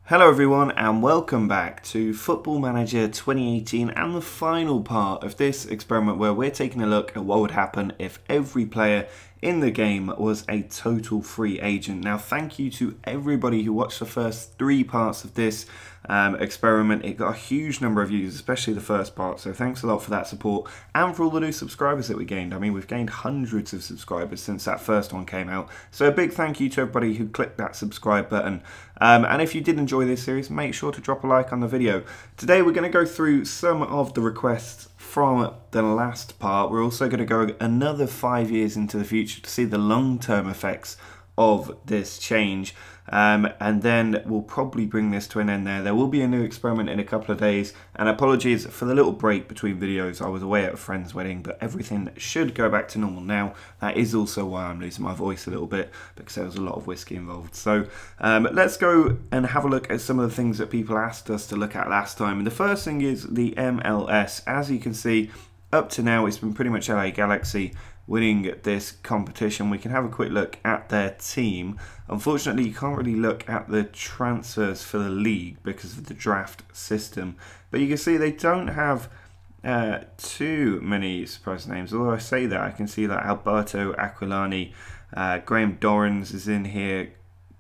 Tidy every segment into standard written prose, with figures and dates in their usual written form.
Hello everyone and welcome back to Football Manager 2018 and the final part of this experiment where we're taking a look at what would happen if every player in the game was a total free agent. Now thank you to everybody who watched the first 3 parts of this experiment. It got a huge number of views, especially the first part, so thanks a lot for that support and for all the new subscribers that we gained. I mean, we've gained hundreds of subscribers since that first one came out, so a big thank you to everybody who clicked that subscribe button. And if you did enjoy this series, make sure to drop a like on the video. Today we're going to go through some of the requests from the last part. We're also going to go another 5 years into the future to see the long-term effects of this change, and then we'll probably bring this to an end there. There will be a new experiment in a couple of days, and apologies for the little break between videos. I was away at a friend's wedding, but everything should go back to normal now. That is also why I'm losing my voice a little bit, because there was a lot of whiskey involved. So let's go and have a look at some of the things that people asked us to look at last time. And the first thing is the MLS. As you can see, up to now it's been pretty much LA Galaxy winning this competition. We can have a quick look at their team. Unfortunately, you can't really look at the transfers for the league because of the draft system, but you can see they don't have too many surprise names. Although I say that, I can see that Alberto Aquilani, Graham Dorrans is in here,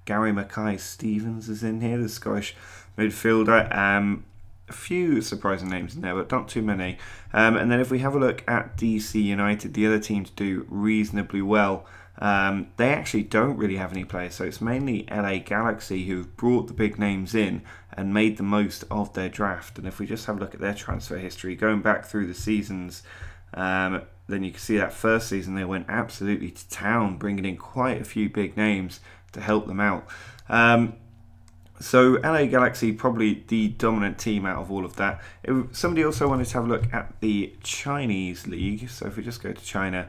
Gary Mackay-Stevens is in here, the Scottish midfielder. A few surprising names in there, but not too many. And then if we have a look at DC United, the other teams do reasonably well. They actually don't really have any players, so it's mainly LA Galaxy who've brought the big names in and made the most of their draft. And if we just have a look at their transfer history, going back through the seasons, then you can see that first season they went absolutely to town, bringing in quite a few big names to help them out. So LA Galaxy probably the dominant team out of all of that. Somebody also wanted to have a look at the Chinese league. So if we just go to China,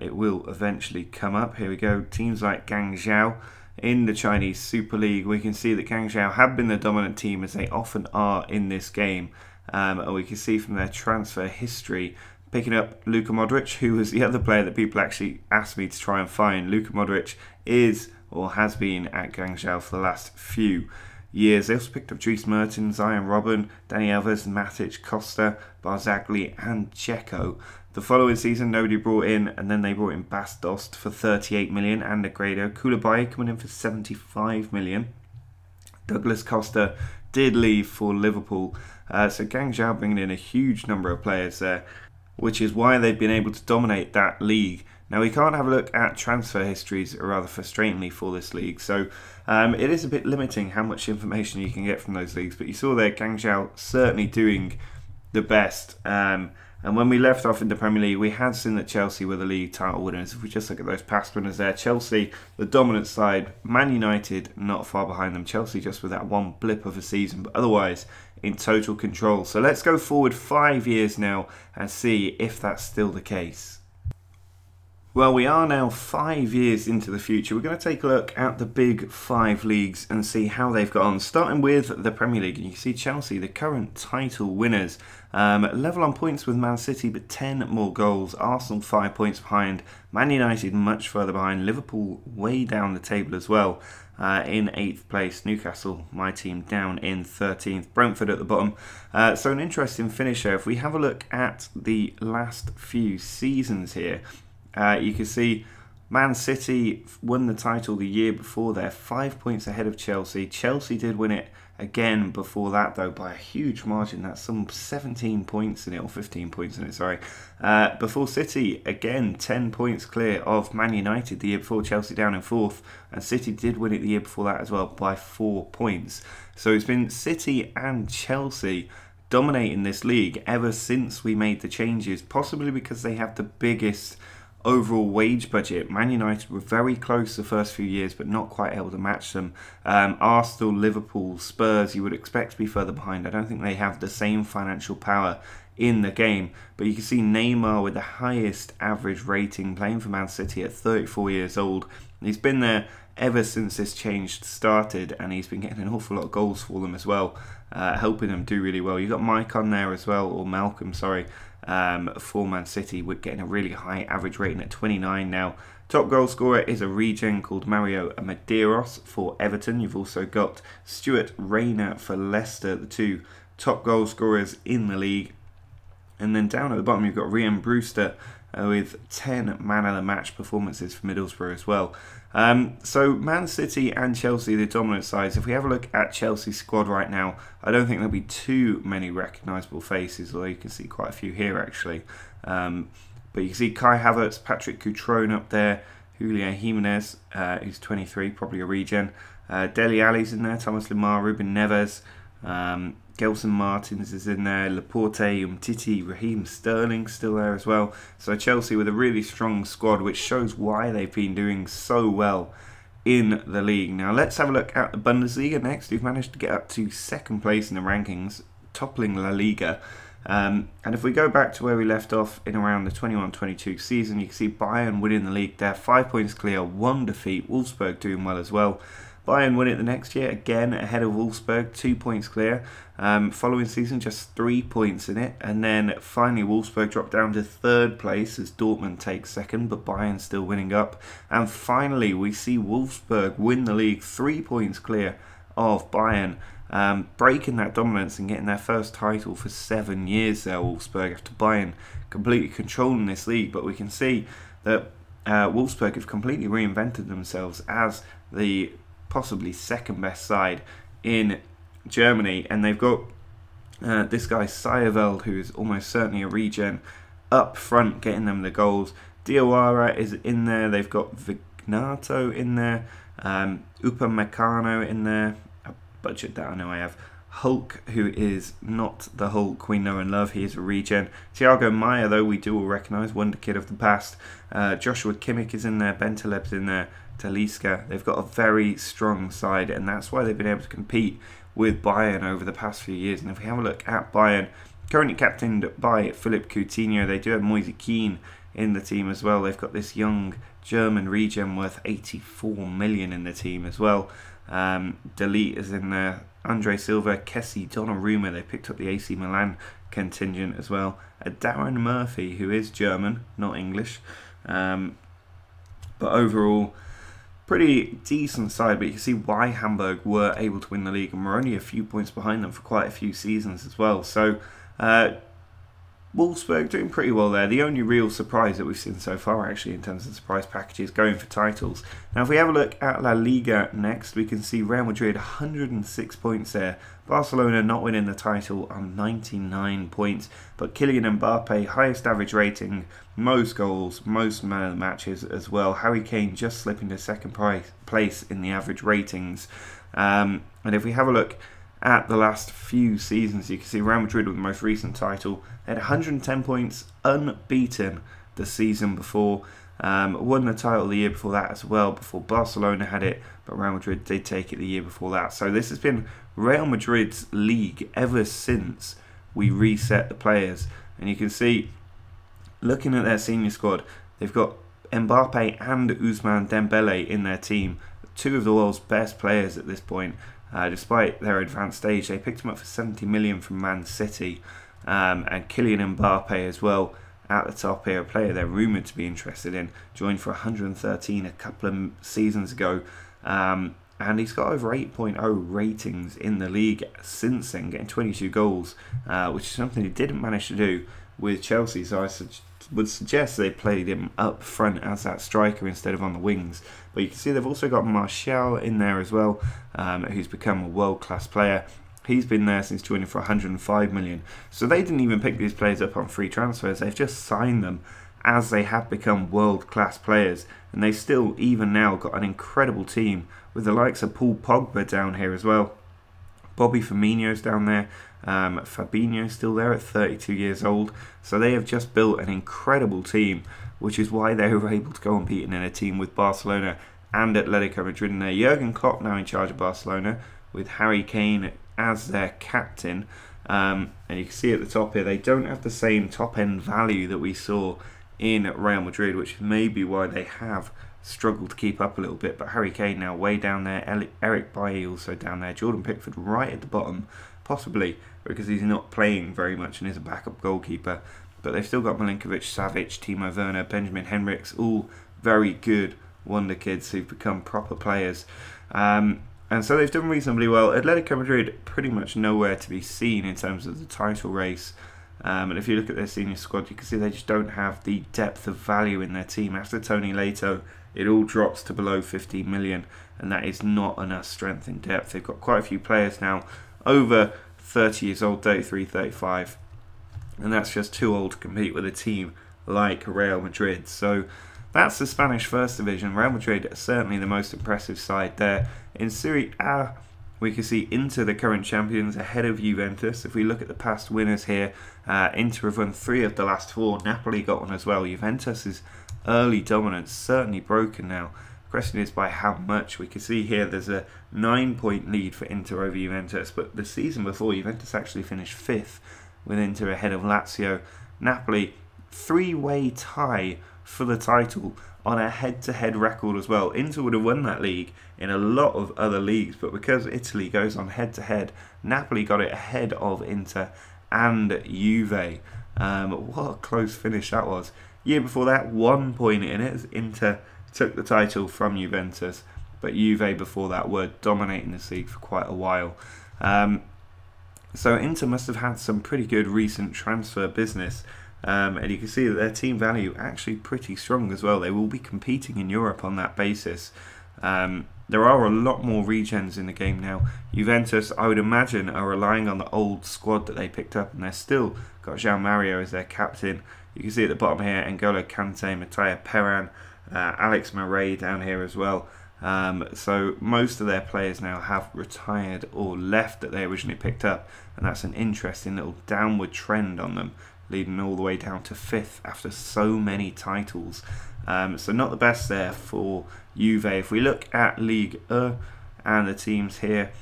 it will eventually come up. Here we go. Teams like Guangzhou in the Chinese Super League. We can see that Guangzhou have been the dominant team, as they often are in this game. And we can see from their transfer history, picking up Luka Modric, who was the other player that people actually asked me to try and find. Luka Modric is or has been at Guangzhou for the last few years. They also picked up Dries Mertens, Zion Robben, Dani Alves, Matic, Costa, Barzagli and Dzeko. The following season nobody brought in, and then they brought in Bas Dost for 38 million and Negredo. Koulibaly coming in for 75 million. Douglas Costa did leave for Liverpool. So Guangzhou bringing in a huge number of players there, which is why they've been able to dominate that league. Now we can't have a look at transfer histories, rather frustratingly, for this league, so it is a bit limiting how much information you can get from those leagues, but you saw there Guangzhou certainly doing the best. And when we left off in the Premier League, we had seen that Chelsea were the league title winners. If we just look at those past winners there, Chelsea, the dominant side, Man United not far behind them, Chelsea just with that one blip of a season, but otherwise in total control. So let's go forward 5 years now and see if that's still the case. Well, we are now 5 years into the future. We're going to take a look at the big 5 leagues and see how they've got on. Starting with the Premier League, and you can see Chelsea, the current title winners, level on points with Man City, but 10 more goals. Arsenal 5 points behind. Man United much further behind. Liverpool way down the table as well, in 8th place. Newcastle, my team, down in 13th. Brentford at the bottom. So an interesting finish there. If we have a look at the last few seasons here, you can see Man City won the title the year before. They're 5 points ahead of Chelsea. Chelsea did win it again before that, though, by a huge margin. That's some 17 points in it, or 15 points in it, sorry. Before City, again, 10 points clear of Man United the year before, Chelsea down in 4th. And City did win it the year before that as well by 4 points. So it's been City and Chelsea dominating this league ever since we made the changes, possibly because they have the biggest overall wage budget. Man United were very close the first few years, but not quite able to match them. Arsenal, Liverpool, Spurs, you would expect to be further behind. I don't think they have the same financial power in the game, but you can see Neymar with the highest average rating playing for Man City at 34 years old. He's been there ever since this change started, and he's been getting an awful lot of goals for them as well, helping them do really well. You've got Mike on there as well, or Malcolm, sorry, for Man City. We're getting a really high average rating at 29 now. Top goal scorer is a regen called Mario Medeiros for Everton. You've also got Stuart Rayner for Leicester, the two top goal scorers in the league. And then down at the bottom, you've got Ryan Brewster with 10 man of the match performances for Middlesbrough as well. So Man City and Chelsea, the dominant sides. If we have a look at Chelsea's squad right now, I don't think there'll be too many recognisable faces, although you can see quite a few here actually. But you can see Kai Havertz, Patrick Cutrone up there, Julian Jimenez, who's 23, probably a regen. Dele Alli's in there, Thomas Lemar, Ruben Neves, Gelson Martins is in there, Laporte, Umtiti, Raheem Sterling still there as well. So Chelsea with a really strong squad, which shows why they've been doing so well in the league. Now let's have a look at the Bundesliga next, who've managed to get up to second place in the rankings, toppling La Liga. And if we go back to where we left off in around the 21-22 season, you can see Bayern winning the league there, 5 points clear, 1 defeat, Wolfsburg doing well as well. Bayern win it the next year, again ahead of Wolfsburg, 2 points clear. Following season, just 3 points in it. And then finally Wolfsburg dropped down to third place as Dortmund takes second, but Bayern still winning up. And finally we see Wolfsburg win the league, 3 points clear of Bayern. Breaking that dominance and getting their first title for 7 years there, Wolfsburg, after Bayern completely controlling this league. But we can see that Wolfsburg have completely reinvented themselves as the possibly second best side in Germany, and they've got this guy Seierveld, who is almost certainly a regen, up front getting them the goals. Diawara is in there, they've got Vignato in there, Upamecano in there, budget that I know I have. Hulk, who is not the Hulk we know and love, he is a regen. Thiago Maia, though, we do all recognise, wonder kid of the past. Joshua Kimmich is in there, Bentaleb's in there, Talisca. They've got a very strong side, and that's why they've been able to compete with Bayern over the past few years. And if we have a look at Bayern, currently captained by Philippe Coutinho, they do have Moise Kean in the team as well. They've got this young German regen worth 84 million in the team as well. Delete is in there, Andre Silva, Kessie, Donnarumma. They picked up the AC Milan contingent as well. Darren Murphy, who is German, not English. But overall, pretty decent side, but you can see why Hamburg were able to win the league, and we're only a few points behind them for quite a few seasons as well. So Wolfsburg doing pretty well there. The only real surprise that we've seen so far, actually, in terms of surprise packages, going for titles. Now, if we have a look at La Liga next, we can see Real Madrid 106 points there. Barcelona not winning the title on 99 points, but Kylian Mbappe, highest average rating, most goals, most man of the matches as well. Harry Kane just slipping to second place in the average ratings. And if we have a look at the last few seasons, you can see Real Madrid with the most recent title. They had 110 points, unbeaten the season before. Won the title the year before that as well, before Barcelona had it, but Real Madrid did take it the year before that. So this has been Real Madrid's league ever since we reset the players. And you can see, looking at their senior squad, they've got Mbappe and Ousmane Dembele in their team, two of the world's best players at this point. Despite their advanced stage, they picked him up for 70 million from Man City, and Kylian Mbappe as well at the top here, a player they're rumoured to be interested in, joined for 113 a couple of seasons ago, and he's got over 8.0 ratings in the league since then, getting 22 goals, which is something he didn't manage to do with Chelsea. So I would suggest they played him up front as that striker instead of on the wings. But you can see they've also got Martial in there as well, who's become a world-class player. He's been there since joining for 105 million. So they didn't even pick these players up on free transfers. They've just signed them as they have become world-class players. And they've still, even now, got an incredible team with the likes of Paul Pogba down here as well. Bobby Firmino's down there. Fabinho's still there at 32 years old. So they have just built an incredible team, which is why they were able to go unbeaten in a team with Barcelona and Atletico Madrid in there. Jurgen Klopp now in charge of Barcelona, with Harry Kane as their captain. And you can see at the top here, they don't have the same top-end value that we saw in Real Madrid, which may be why they have struggled to keep up a little bit, but Harry Kane now way down there, Eric Bailly also down there, Jordan Pickford right at the bottom, possibly because he's not playing very much and is a backup goalkeeper, but they've still got Milinkovic, Savic, Timo Werner, Benjamin Henrichs, all very good wonder kids who've become proper players. And so they've done reasonably well. Atletico Madrid pretty much nowhere to be seen in terms of the title race. And if you look at their senior squad, you can see they just don't have the depth of value in their team. After Tony Leto, it all drops to below 15 million, and that is not enough strength in depth. They've got quite a few players now over 30 years old, 33, 35, and that's just too old to compete with a team like Real Madrid. So that's the Spanish First Division. Real Madrid are certainly the most impressive side there. In Serie A, we can see Inter, the current champions, ahead of Juventus. If we look at the past winners here, Inter have won 3 of the last 4. Napoli got one as well. Juventus's early dominance certainly broken now. The question is by how much. We can see here there's a 9-point lead for Inter over Juventus, but the season before, Juventus actually finished 5th with Inter ahead of Lazio. Napoli, 3-way tie for the title on a head-to-head record as well. Inter would have won that league in a lot of other leagues, but because Italy goes on head-to-head, Napoli got it ahead of Inter and Juve. What a close finish that was. Year before that, 1 point in it as Inter took the title from Juventus, but Juve before that were dominating this league for quite a while. So Inter must have had some pretty good recent transfer business. And you can see that their team value actually pretty strong as well. They will be competing in Europe on that basis. There are a lot more regens in the game now. Juventus, I would imagine, are relying on the old squad that they picked up, and they've still got João Mario as their captain. You can see at the bottom here, N'Golo Kante, Mattia Perran, Alex Murray down here as well. So most of their players now have retired or left that they originally picked up, and that's an interesting little downward trend on them, leading all the way down to 5th after so many titles. So not the best there for Juve. If we look at Ligue 1 and the teams here,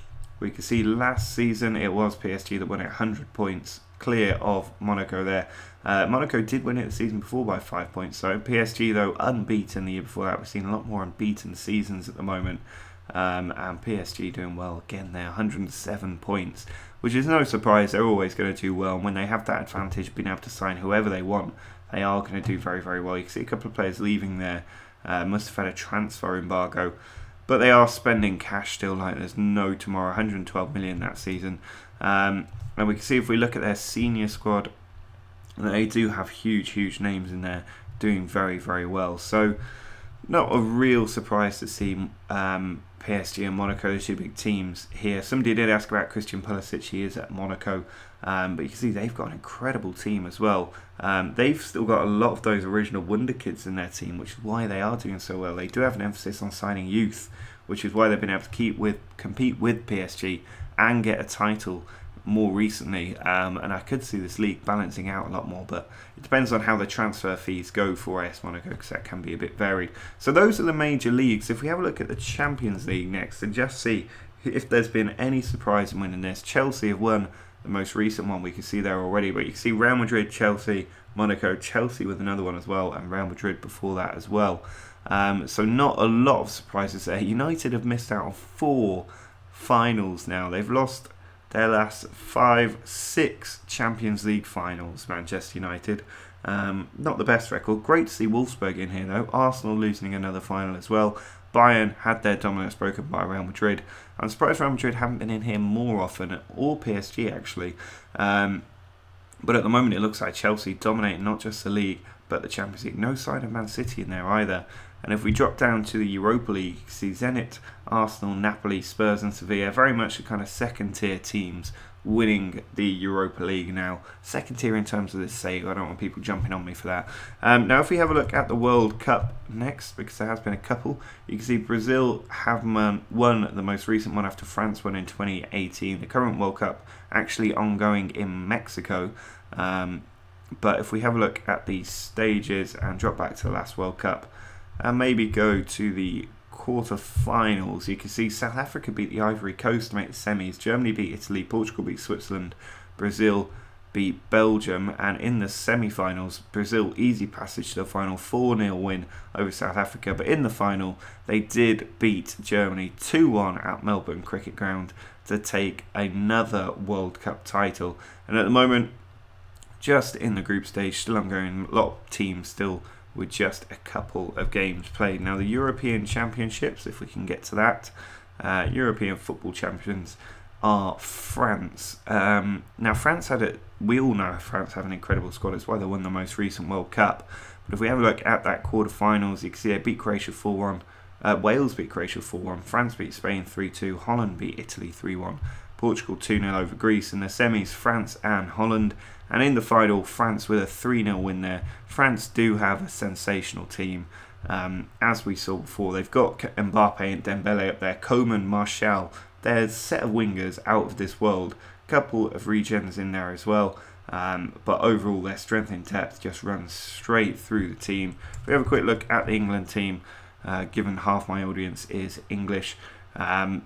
we can see last season it was PSG that won it 100 points clear of Monaco there. Monaco did win it the season before by 5 points. So PSG, though, unbeaten the year before that. We've seen a lot more unbeaten seasons at the moment. And PSG doing well again there, 107 points, which is no surprise. They're always going to do well, and when they have that advantage of being able to sign whoever they want, they are going to do very, very well. You can see a couple of players leaving there, must have had a transfer embargo, but they are spending cash still like there's no tomorrow, 112 million that season. And we can see if we look at their senior squad, they do have huge names in there doing very, very well. So not a real surprise to see PSG and Monaco, the 2 big teams here. Somebody did ask about Christian Pulisic. He is at Monaco, but you can see they've got an incredible team as well. They've still got a lot of those original wonder kids in their team, which is why they are doing so well. They do have an emphasis on signing youth, which is why they've been able to compete with PSG and get a title more recently, and I could see this league balancing out a lot more, but it depends on how the transfer fees go for AS Monaco, because that can be a bit varied. So those are the major leagues. If we have a look at the Champions League next and just see if there's been any surprise in winning this. Chelsea have won the most recent one, we can see there already, but you can see Real Madrid, Chelsea, Monaco, Chelsea with another one as well, and Real Madrid before that as well. So not a lot of surprises there. United have missed out on 4 finals now. They've lost their last 6 Champions League finals, Manchester United. Not the best record. Great to see Wolfsburg in here though. Arsenal losing another final as well. Bayern had their dominance broken by Real Madrid. I'm surprised Real Madrid haven't been in here more often, or PSG actually. But at the moment it looks like Chelsea dominating not just the league, but the Champions League. No sign of Man City in there either. And if we drop down to the Europa League, you can see Zenit, Arsenal, Napoli, Spurs and Sevilla, very much the kind of second tier teams winning the Europa League now. Second tier in terms of this save, I don't want people jumping on me for that. Now if we have a look at the World Cup next, because there has been a couple, you can see Brazil have won the most recent one after France won in 2018. The current World Cup actually ongoing in Mexico. But if we have a look at the stages and drop back to the last World Cup, and maybe go to the quarter-finals, you can see South Africa beat the Ivory Coast to make the semis, Germany beat Italy, Portugal beat Switzerland, Brazil beat Belgium, and in the semi-finals, Brazil easy passage to the final, 4-0 win over South Africa. But in the final, they did beat Germany 2-1 at Melbourne Cricket Ground to take another World Cup title. And at the moment, just in the group stage, still ongoing, a lot of teams still with just a couple of games played. Now the European Championships, if we can get to that, European football champions are France. Now France we all know France have an incredible squad. It's why they won the most recent World Cup. But if we have a look at that quarterfinals, you can see they beat Croatia 4-1. Wales beat Croatia 4-1. France beat Spain 3-2. Holland beat Italy 3-1. Portugal 2-0 over Greece. In the semis, France and Holland. And in the final, France with a 3-0 win there. France do have a sensational team. As we saw before, they've got Mbappe and Dembele up there. Coman, Martial. There's a set of wingers out of this world. A couple of regens in there as well. But overall, their strength in depth just runs straight through the team. If we have a quick look at the England team, given half my audience is English, then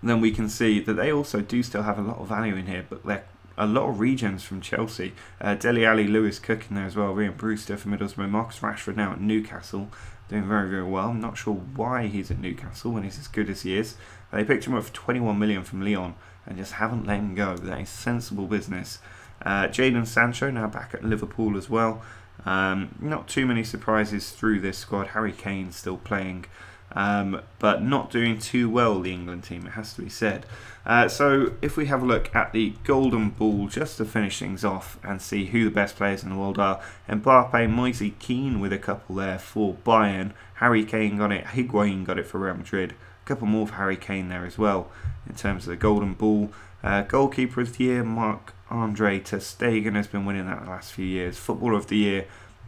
we can see that they also do still have a lot of value in here, but they're a lot of regens from Chelsea. Dele Alli, Lewis Cook in there as well. Ryan Brewster for Middlesbrough. Marcus Rashford now at Newcastle, doing very, very well. I'm not sure why he's at Newcastle when he's as good as he is. They picked him up for 21 million from Lyon and just haven't let him go. That is sensible business. Jadon Sancho now back at Liverpool as well. Not too many surprises through this squad. Harry Kane still playing, but not doing too well, the England team, it has to be said. So if we have a look at the Golden Ball, just to finish things off and see who the best players in the world are. Mbappe, Moise Kean with a couple there for Bayern. Harry Kane got it. Higuain got it for Real Madrid. A couple more for Harry Kane there as well in terms of the Golden Ball. Goalkeeper of the Year, Marc-Andre ter Stegen has been winning that the last few years. Footballer of the Year,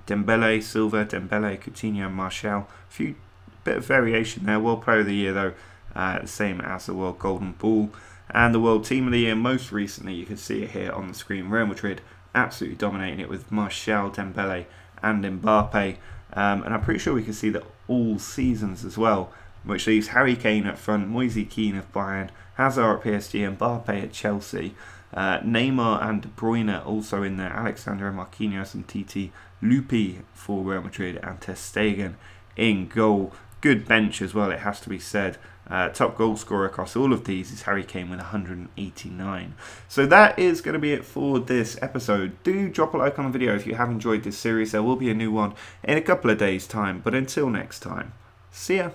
Dembele, Silva, Dembele, Coutinho, Martial. A few bit of variation there. World Player of the Year though, the same as the World Golden Ball. And the World Team of the Year, most recently, you can see it here on the screen. Real Madrid absolutely dominating it with Martial, Dembele and Mbappe. And I'm pretty sure we can see that all seasons as well, which leaves Harry Kane up front, Moise Kean of Bayern, Hazard at PSG, Mbappe at Chelsea, Neymar and De Bruyne also in there, Alexandro Marquinhos and Titi, Lupi for Real Madrid, and ter Stegen in goal. Good bench as well, it has to be said. Top goal scorer across all of these is Harry Kane with 189. So that is going to be it for this episode. Do drop a like on the video if you have enjoyed this series. There will be a new one in a couple of days' time. But until next time, see ya.